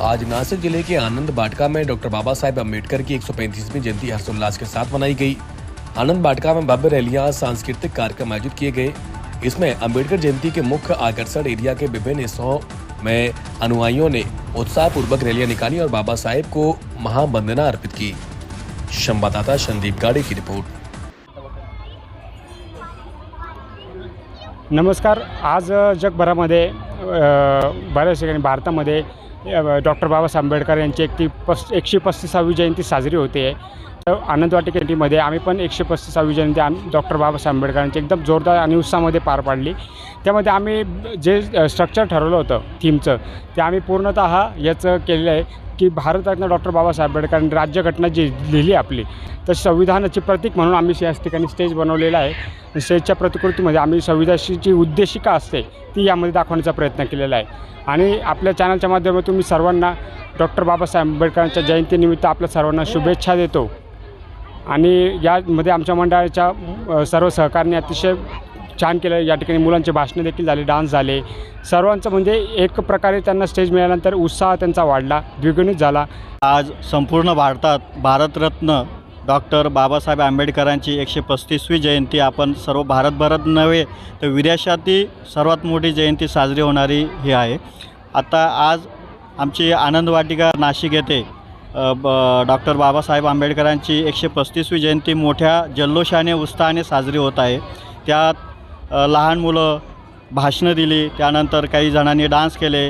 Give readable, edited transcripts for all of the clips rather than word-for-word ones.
आज नासिक जिले के आनंद बाटिका में डॉक्टर बाबा साहेब अम्बेडकर की 135वीं जयंती हर्षोल्लास के साथ मनाई गई। आनंद बाटिका में भव्य रैलियां, सांस्कृतिक कार्यक्रम आयोजित किए गए। इसमें अम्बेडकर जयंती के मुख्य आकर्षण एरिया के विभिन्न हिस्सों में अनुयायियों ने उत्साहपूर्वक रैलियां निकाली और बाबा साहेब को महावंदना अर्पित की। संवाददाता संदीप गाड़े की रिपोर्ट। नमस्कार। आज जगभरामध्ये बऱ्याच ठिकाणी भारतामध्ये डॉक्टर बाबासाहेब आंबेडकर यांची 135वी जयंती साजरी होते आहे। तर आनंद वाटिकेमध्ये आम्ही पण 135वी जयंती डॉक्टर बाबासाहेब आंबेडकरांची एकदम जोरदार आणि उत्साहामध्ये पार पाडली। त्यामध्ये आम्ही जे स्ट्रक्चर ठरवलं होतं थीमचं ते आम्ही पूर्णतः याचं केलेलं आहे की भारतरत्न डॉक्टर बाबासाहेब आंबेडकरांनी राज्यघटना जी लिहिली आपली तर संविधानाचे प्रतीक म्हणून आम्ही याच ठिकाणी स्टेज बनवलेला आहे। स्टेजच्या प्रतिकृतीमध्ये आम्ही संविधानाची उद्देशिका असते ती यामध्ये दाखवण्याचा प्रयत्न केलेला आहे। आणि आपल्या चॅनलच्या माध्यमातून मी सर्वांना डॉक्टर बाबासाहेब आंबेडकरांच्या जयंतीनिमित्त आपल्या सर्वांना शुभेच्छा देतो। आणि यामध्ये आमच्या मंडळाच्या सर्व सहकार्याने अतिशय छान केलं। या ठिकाणी मुलांचे भाषणं देखील झाले, डान्स झाले, सर्वांचं म्हणजे एक प्रकारे त्यांना स्टेज मिळाल्यानंतर उत्साह त्यांचा वाढला, द्विगुणित झाला। आज संपूर्ण भारतात भारतरत्न डॉक्टर बाबासाहेब आंबेडकरांची 135वी जयंती आपण सर्व भारतभरात नव्हे तर विदेशातही सर्वात मोठी जयंती साजरी होणारी ही आहे। आता आज आमची आनंद वाटिका नाशिक येथे डॉक्टर बाबासाहेब आंबेडकरांची 135वी जयंती मोठ्या जल्लोषाने उत्साहाने साजरी होत आहे। त्यात लहान मुलं भाषणं दिली, त्यानंतर काही जणांनी डान्स केले,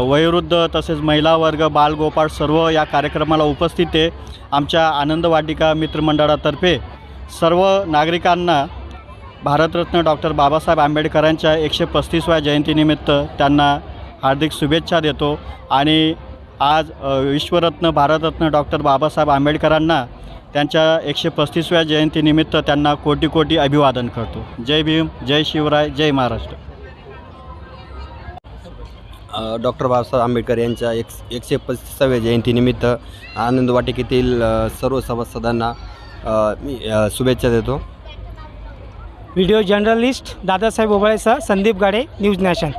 वयोवृद्ध तसेच महिला वर्ग, बालगोपाळ सर्व या कार्यक्रमाला उपस्थित आहे। आमच्या आनंद वाटिका मित्रमंडळातर्फे सर्व नागरिकांना भारतरत्न डॉक्टर बाबासाहेब आंबेडकरांच्या 135व्या जयंतीनिमित्त त्यांना हार्दिक शुभेच्छा देतो। आणि आज विश्वरत्न भारतरत्न डॉक्टर बाबासाहेब आंबेडकरांना त्यांच्या 135व्या जयंतीनिमित्त त्यांना कोटी कोटी अभिवादन करतो। जय भीम, जय शिवराय, जय महाराष्ट्र। डॉक्टर बाबासाहेब आंबेडकर यांच्या 135व्या जयंतीनिमित्त आनंद वाटिकेतील सर्व सभासदांना मी शुभेच्छा देतो। व्हिडिओ जर्नलिस्ट दादासाहेब ओबळेसह संदीप गाडे, न्यूज नॅशन।